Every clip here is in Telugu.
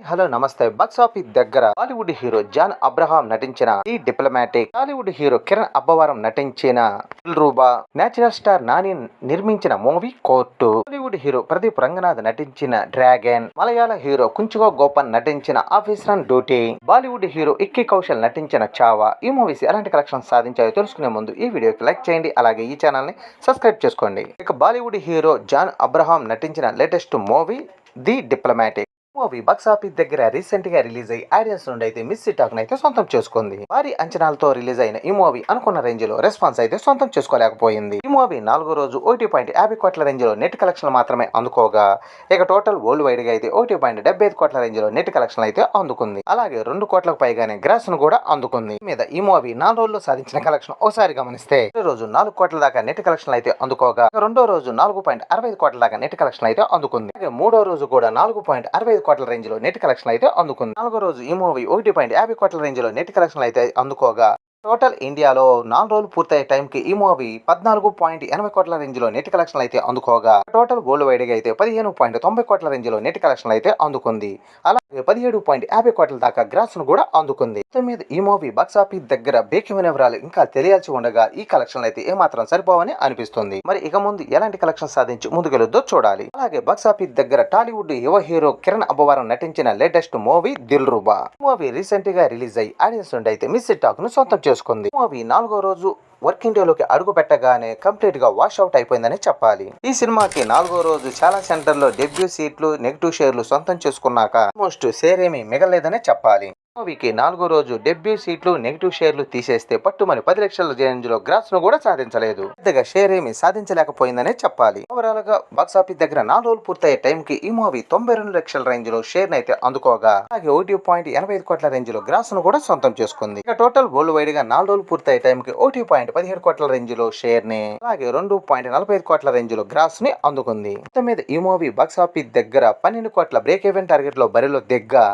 హలో నమస్తే. బాక్స్ ఆఫీస్ దగ్గర బాలీవుడ్ హీరో జాన్ అబ్రహాం నటించిన the diplomatic, Tollywood hero Kiran Abbavaram నటించిన దిల్రూబా, నేచురల్ స్టార్ నాని నిర్మించిన movie court, Bollywood hero Pradeep Ranganath నటించిన డ్రాగన్, మలయాళ హీరో కుంచుగో గోపన్ నటించిన officer on duty, Bollywood hero Vicky Kaushal నటించిన చావా. ఈ మూవీస్ ఎలాంటి కలెక్షన్ సాధించాయో తెలుసుకునే ముందు ఈ వీడియోకి లైక్ చేయండి, అలాగే ఈ ఛానల్ ని సబ్స్క్రైబ్ చేసుకోండి. ఇక బాలీవుడ్ హీరో జాన్ అబ్రహాం నటించిన latest movie the diplomatic movie box office దగ్గర రీసెంట్ గా రిలీజ్ అయ్యి ఆడియన్స్ నుండి అయితే మిస్సీ టాక్ అయితే సొంతం చేసుకుంది. భారీ అంచనాలతో రిలీజ్ అయిన ఈ మూవీ అనుకున్న రేంజ్ లో రెస్పాన్స్ అయితే సొంతం చేసుకోలేకపోయింది. ఈ మూవీ 4వ రోజు 1.50 కోట్ల రేంజ్ లో నెట్ కలెక్షన్ మాత్రమే అందుకోగా, ఇక టోటల్ వరల్డ్ వైడ్ గా అయితే 1.75 కోట్ల రేంజ్ లో నెట్ కలెక్షన్ అయితే అందుకుంది. అలాగే 2 కోట్లకు పైగానే గ్రాస్ ను కూడా అందుకుంది. మీద ఈ మూవీ 4 రోజుల్లో సాధించిన కలెక్షన్ ఒకసారి గమనిస్తే, రోజు 4 కోట్ల దాకా నెట్ కలెక్షన్ అయితే అందుకోగా, రెండో రోజు 4.65 కోట్ల దాకా నెట్ కలెక్షన్ అయితే అందుకుంది. మూడో రోజు కూడా 4.65 కోట్ల రేంజ్ లో నెట్ కలెక్షన్ అయితే అందుకుంది. 4వ రోజు ఈ మూవీ 1.50 కోట్ల రేంజ్ లో నెట్ కలెక్షన్ అయితే అందుకోగా, టోటల్ ఇండియాలో 4 రోజులు పూర్తయ్యే టైంకి ఈ మూవీ 14.80 కోట్ల రేంజ్ లో నెట్ కలెక్షన్ అయితే అందుకోగా, టోటల్ వరల్డ్ వైడ్ గా అయితే 15.90 కోట్ల రేంజ్ లో నెట్ కలెక్షన్ అయితే అందుకుంది. అలాగే 17.50 కోట్ల దాకా గ్రాస్ ను కూడా అందుకుంది. మీద ఈ మూవీ బాక్స్ ఆఫీస్ దగ్గర బేకిమైన వివరాలు ఇంకా తెలియాల్సి ఉండగా, ఈ కలెక్షన్ అయితే ఏమాత్రం సరిపోవని అనిపిస్తుంది. మరి ఇక ముందు ఎలాంటి కలెక్షన్ సాధించి ముందుకెళ్ళొద్దో చూడాలి. అలాగే బాక్స్ ఆఫీస్ దగ్గర టాలీవుడ్ యువ హీరో కిరణ్ అబ్బవరం నటించిన latest movie Dilruba movie recent గా రిలీజ్ అయ్యి ఆడియన్స్ నుండి అయితే మిస్సీ టాక్ ను సొంతం చేసుకుంది. మూవీ 4వ రోజు వర్కింగ్ డే లోకి అడుగు పెట్టగానే కంప్లీట్ గా వాష్ అవుట్ అయిపోయిందని చెప్పాలి. ఈ సినిమాకి 4వ రోజు చాలా సెంటర్లో డెబ్యూ సీట్లు, నెగిటివ్ షేర్లు సొంతం చేసుకున్నాక ఆల్మోస్ట్ షేర్ ఏమీ మిగలేదనే చెప్పాలి. మూవీకి 4వ రోజు డెబ్యూ సీట్లు, నెగిటివ్ షేర్లు తీసేస్తే పట్టుమని 10 లక్షల రేంజ్ లో గ్రాస్ ను కూడా సాధించలేదు. పెద్దగా షేర్ ఏమీ సాధించలేకపోయిందనే చెప్పాలి. ఓవరాల్ గా బాక్స్ ఆఫీస్ దగ్గర 4 రోజులు పూర్తయ్యే టైం కి ఈ మూవీ 92 లక్షల రేంజ్ లో షేర్ అయితే అందుకోగా, అలాగే 1.85 కోట్ల రేంజ్ లో గ్రాస్ ను కూడా సొంతం చేసుకుంది. ఇక టోటల్ వరల్డ్ వైడ్ గా 4 రోజులు పూర్తయ్యే టైం కి 1.17 కోట్ల రేంజ్ లో షేర్ ని, అలాగే 2.45 కోట్ల రేంజ్ లో గ్రాస్ ని అందుకుంది. మొత్తం మీద ఈ మూవీ బాక్స్ ఆఫీస్ దగ్గర 12 కోట్ల బ్రేక్ ఈవెన్ టార్గెట్ లో బరిలో దిగ్గా,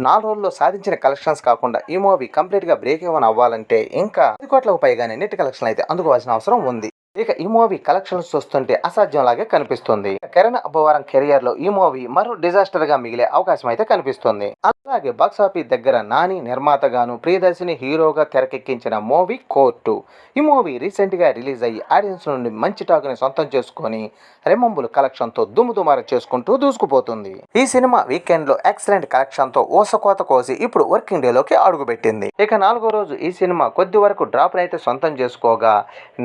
4 రోజుల్లో సాధించిన కలెక్షన్స్ కాకుండా ఈ మూవీ కంప్లీట్ గా బ్రేక్ ఈవెన్ అవ్వాలంటే ఇంకా 10 కోట్లకు పైగానే నెట్ కలెక్షన్ అయితే అందుకోవాల్సిన అవసరం ఉంది. ఇక ఈ మూవీ కలెక్షన్స్ చూస్తుంటే అసాధ్యం లాగే కనిపిస్తుంది. కిరణ్ అబ్బవరం కెరియర్ లో ఈ మూవీ మరో డిజాస్టర్ గా మిగిలే అవకాశం అయితే కనిపిస్తుంది. అలాగే బాక్స్ ఆఫీస్ దగ్గర నాని నిర్మాతగాను, ప్రియదర్శిని హీరోగా తెరకెక్కించిన మూవీ కోర్టు. ఈ మూవీ రీసెంట్ గా రిలీజ్ అయ్యి ఆడియన్స్ నుండి మంచి టాక్ ని సొంతం చేసుకుని రెమంబుల్ కలెక్షన్ తో దుమ్ముదుమారం చేసుకుంటూ దూసుకుపోతుంది. ఈ సినిమా వీకెండ్ లో ఎక్సలెంట్ కలెక్షన్ తో ఓసకోత కోసి ఇప్పుడు వర్కింగ్ డే లోకి అడుగుపెట్టింది. ఇక 4వ రోజు ఈ సినిమా కొద్ది వరకు డ్రాప్ అయితే సొంతం చేసుకోగా,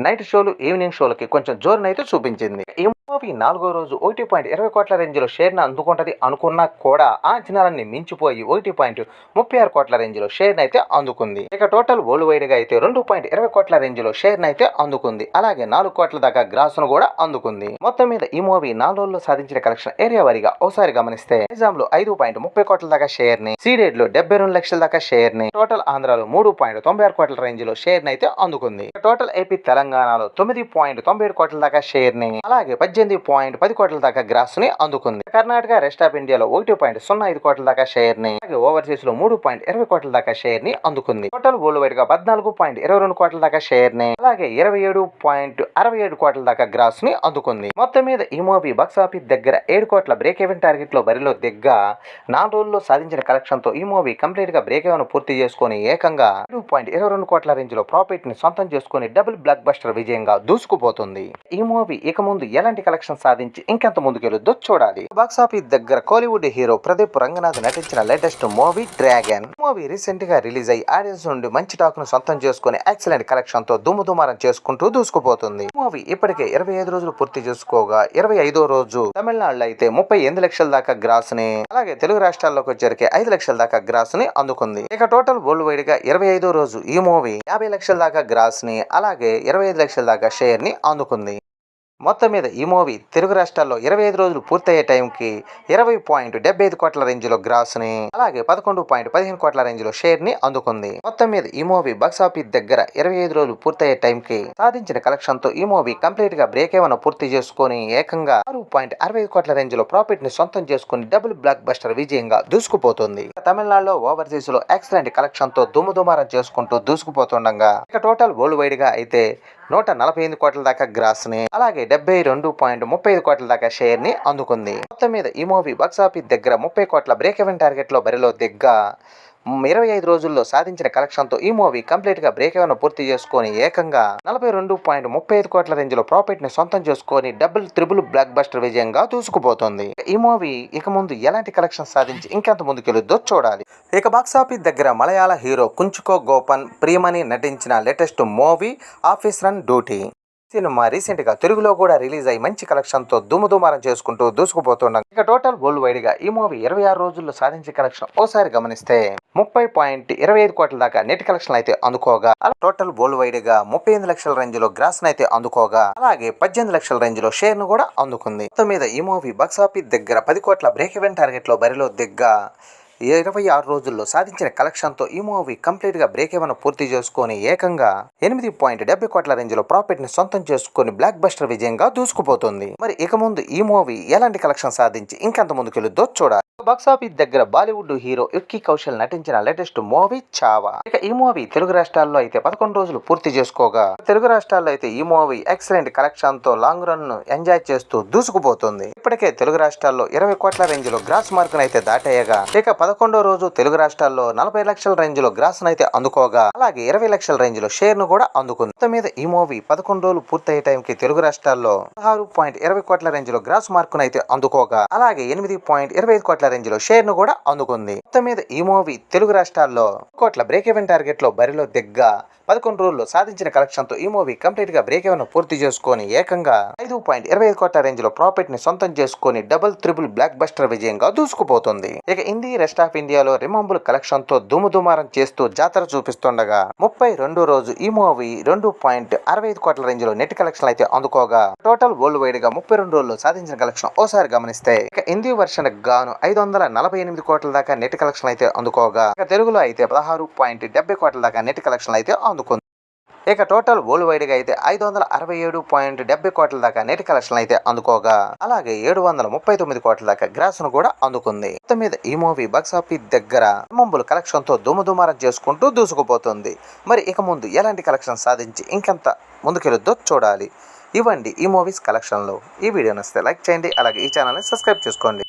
నైట్ షోలు, ఈవినింగ్ షోలకి కొంచెం జోరునైతే చూపించింది. ఈ మూవీ 4వ రోజు 1.20 కోట్ల రేంజ్ లో షేర్ ను అందుకుంటది అనుకున్నా కూడా ఆ అంచనాలన్నీ మించిపోయి 1.36 కోట్ల రేంజ్ లో షేర్ అయితే అందుకుంది. ఇక టోటల్ వరల్డ్ వైడ్ గా అయితే 2.20 కోట్ల రేంజ్ లో షేర్ అయితే అందుకుంది. అలాగే 4 కోట్ల దాకా గ్రాస్ ను కూడా అందుకుంది. మొత్తం మీద ఈ మూవీ 4 రోజుల్లో సాధించిన కలెక్షన్ ఏరియా వారీగా ఒకసారి గమనిస్తే, నిజాం లో 5.30 కోట్ల దాకా షేర్ ని, సీడెడ్ లో 72 లక్షల దాకా షేర్ ని, టోటల్ ఆంధ్రాలో 3.96 కోట్ల రేంజ్ లో షేర్ ని అయితే అందుకుంది. టోటల్ ఏపీ తెలంగాణలో 9.97 కోట్ల దాకా షేర్ ని, అలాగే 18.10 కోట్ల దాకా గ్రాస్ ని అందుకుంది. కర్ణాటక, రెస్ట్ ఆఫ్ ఇండియాలో 1.05 కోట్ల దాకా షేర్ ని, అలాగే ఓవర్సీస్ లో 3.20 కోట్ల దాకా షేర్ ని అందుకుంది. టోటల్ వరల్డ్ వైడ్ గా 14.22 కోట్ల దాకా షేర్ ని, అలాగే 27.67 కోట్ల దాకా గ్రాస్ ని అందుకుంది. మొత్తం మీద ఈ మూవీ బాక్స్ ఆఫీస్ దగ్గర 7 కోట్ల బ్రేక్ ఈవెన్ టార్గెట్ లో బరిలో దిగ్గా, 4 రోజుల్లో సాధించిన కలెక్షన్ తో ఈ మూవీ కంప్లీట్ గా బ్రేక్ ఈవెన్ పూర్తి చేసుకుని ఏకంగా 2.22 కోట్ల రేంజ్ లో ప్రాఫిట్ ని సొంతం చేసుకుని డబుల్ బ్లాక్ బస్టర్ విజయంగా దూసుకుపోతుంది. ఈ మూవీ ఇక ముందు ఎలాంటి కలెక్షన్ సాధించి ఇంకెంత ముందుకెళ్ళొద్దో చూడాలి. బాక్స్ ఆఫీస్ దగ్గర కోలీవుడ్ హీరో ప్రదీప్ రంగనాథ్ నటించిన latest movie dragon movie recent గా రిలీజ్ అయ్యి ఆడియన్స్ నుండి మంచి టాక్ ను సొంతం చేసుకుని ఎక్సలెంట్ కలెక్షన్ తో దుమ్ముదుమారం చేసుకుంటూ దూసుకుపోతుంది. మూవీ ఇప్పటికే 25 రోజులు పూర్తి చేసుకోగా, 25వ రోజు తమిళనాడులో అయితే 38 లక్షల దాకా గ్రాస్ ని, అలాగే తెలుగు రాష్ట్రాల్లోకి వచ్చరికి 5 లక్షల దాకా గ్రాస్ ని అందుకుంది. ఇక టోటల్ వరల్డ్ వైడ్ గా 25వ రోజు ఈ మూవీ 50 లక్షల దాకా గ్రాస్ ని, అలాగే 25 లక్షల దాకా షేర్ ని అందుకుంది. మొత్తం మీద ఈ మూవీ తెలుగు రాష్ట్రాల్లో 25 రోజులు పూర్తయ్యే టైంకి 20.75 కోట్ల రేంజ్ లో గ్రాస్ ని, అలాగే 11.15 కోట్ల రేంజ్ లో షేర్ ని అందుకుంది. మొత్తం మీద ఈ మూవీ బాక్స్ ఆఫీస్ దగ్గర 25 రోజులు పూర్తయ్యే టైంకి సాధించిన కలెక్షన్ తో ఈ మూవీ కంప్లీట్ గా బ్రేక్ ఏమైనా పూర్తి చేసుకుని ఏకంగా 6.65 కోట్ల రేంజ్ లో ప్రాఫిట్ ని సొంతం చేసుకుని డబుల్ బ్లాక్ బస్టర్ విజయంగా దూసుకుపోతుంది. తమిళనాడులో ఓవర్సీస్ లో ఎక్సలెంట్ కలెక్షన్ తో దుమ్ముదుమారం చేసుకుంటూ దూసుకుపోతుండగా, ఇక టోటల్ వరల్డ్ వైడ్ గా అయితే 148 కోట్ల దాకా గ్రాస్ ని, అలాగే 72.35 కోట్ల దాకా షేర్ ని అందుకుంది. మొత్తం మీద ఈ మూవీ బాక్సాఫీస్ దగ్గర 30 కోట్ల బ్రేక్ ఈవెన్ టార్గెట్ లో బరిలో దిగ్గా 25 రోజుల్లో సాధించిన కలెక్షన్ తో ఈ మూవీ కంప్లీట్ గా బ్రేక్ ఈవెన్ పూర్తి చేసుకొని ఏకంగా 42.35 కోట్ల రేంజ్ లో ప్రాఫిట్ ని సొంతం చేసుకొని డబుల్ త్రిబుల్ బ్లాక్ బస్టర్ విజయంగా దూసుకుపోతుంది. ఈ మూవీ ఇక ముందు ఎలాంటి కలెక్షన్ సాధించి ఇంకెంత ముందుకెళ్ళుద్దో చూడాలి. ఇక బాక్సాఫీస్ దగ్గర మలయాళ హీరో కుంచుకో గోపన్ ప్రియమణి నటించిన latest movie office run duty cinema recent గా తెలుగులో కూడా రిలీజ్ అయ్యి మంచి కలెక్షన్ తో దుమ్ముదుమారం చేసుకుంటూ దూసుకుపోతున్నాం. ఇక టోటల్ వరల్డ్ వైడ్ గా ఈ మూవీ 26 రోజుల్లో సాధించే కలెక్షన్ ఓసారి గమనిస్తే 30.25 కోట్ల దాకా నెట్ కలెక్షన్ అయితే అందుకోగా, టోటల్ వరల్డ్ వైడ్ గా 38 లక్షల రేంజ్ లో గ్రాస్ అయితే అందుకోగా, అలాగే 18 లక్షల రేంజ్ లో షేర్ ను కూడా అందుకుంది. మొత్తం మీద ఈ మూవీ బాక్సాఫీస్ దగ్గర 10 కోట్ల బ్రేక్ ఈవెన్ టార్గెట్ లో బరిలో దిగ్గా 26 రోజుల్లో సాధించిన కలెక్షన్ తో ఈ మూవీ కంప్లీట్ గా బ్రేక్ ఈవెన్ పూర్తి చేసుకొని ఏకంగా 8.70 కోట్ల రేంజ్ లో ప్రాఫిట్ ని సొంతం చేసుకొని బ్లాక్ బస్టర్ విజయంగా దూసుకుపోతుంది. మరి ఇక ముందు ఈ మూవీ ఎలాంటి కలెక్షన్ సాధించి ఇంకెంత ముందుకెళ్ళుద్దో చూడాలి. బాక్సాఫీస్ దగ్గర బాలీవుడ్ హీరో విక్కీ కౌశల్ నటించిన లేటెస్ట్ మూవీ చావా. ఇక ఈ మూవీ తెలుగు రాష్ట్రాల్లో అయితే 11 రోజులు పూర్తి చేసుకోగా, తెలుగు రాష్ట్రాల్లో అయితే ఈ మూవీ ఎక్సలెంట్ కలెక్షన్ తో లాంగ్ రన్ ను ఎంజాయ్ చేస్తూ దూసుకుపోతుంది. ఇప్పటికే తెలుగు రాష్ట్రాల్లో 20 కోట్ల రేంజ్ లో గ్రాస్ మార్క్ అయితే దాటేయగా, ఇక 11వ రోజు తెలుగు రాష్ట్రాల్లో 40 లక్షల రేంజ్ లో గ్రాస్ అయితే అందుకోగా, అలాగే 20 లక్షల రేంజ్ లో షేర్ ను కూడా అందుకుంది. మొత్తం మీద ఈ మూవీ 11 రోజులు పూర్తయ్యే టైంకి తెలుగు రాష్ట్రాల్లో 16.20 కోట్ల రేంజ్ లో గ్రాస్ మార్క్ అయితే అందుకోగా, అలాగే 8.25 కోట్ల రేంజ్ లో షేర్ ను కూడా అందుకుంది. మొత్తం మీద ఈ మూవీ తెలుగు రాష్ట్రాల్లో కోట్ల బ్రేక్ ఈవెన్ టార్గెట్ లో బరిలో దిగ్గా 11 రోజుల్లో సాధించిన కలెక్షన్ తో ఈ మూవీ కంప్లీట్ గా బ్రేక్ ఈవెన్ పూర్తి చేసుకొని ఏకంగా 5.25 కోట్ల రేంజ్ లో ప్రాఫిట్ ని సొంతం చేసుకొని డబుల్ త్రిబుల్ బ్లాక్ బస్టర్ విజయంగా దూసుకుపోతుంది. ఇక హిందీ రెస్ట్ ఆఫ్ ఇండియాలో రిమంబుల్ కలెక్షన్ తో దుమ్ముదుమారం చేస్తూ జాతర చూపిస్తుండగా 32వ రోజు ఈ మూవీ 2.65 కోట్ల రేంజ్ లో నెట్ కలెక్షన్ అయితే అందుకోగా, టోటల్ వరల్డ్ వైడ్ గా 32 రోజుల్లో సాధించిన కలెక్షన్ ఓసారి గమనిస్తే ఇక హిందీ వర్షన్ గాను 548 కోట్ల దాకా నెట్ కలెక్షన్ అయితే అందుకోగా, ఇక తెలుగులో అయితే 16.70 కోట్ల దాకా నెట్ కలెక్షన్ అయితే అందుకుంది. ఇక టోటల్ వరల్డ్ వైడ్ గా అయితే 567.70 కోట్ల దాకా నెట్ కలెక్షన్ అయితే అందుకోగా, అలాగే 739 కోట్ల దాకా గ్రాస్ ను కూడా అందుకుంది. మొత్తం మీద ఈ మూవీ బాక్సాఫీస్ దగ్గర మంబుల్ కలెక్షన్ తో దుమ్ముదుమారం చేసుకుంటూ దూసుకుపోతుంది. మరి ఇక ముందు ఎలాంటి కలెక్షన్ సాధించి ఇంకెంత ముందుకెళ్ళుద్దో చూడాలి. ఇవ్వండి ఈ మూవీస్ కలెక్షన్లో. ఈ వీడియో నచ్చితే లైక్ చేయండి, అలాగే ఈ ఛానల్ని సబ్స్క్రైబ్ చేసుకోండి.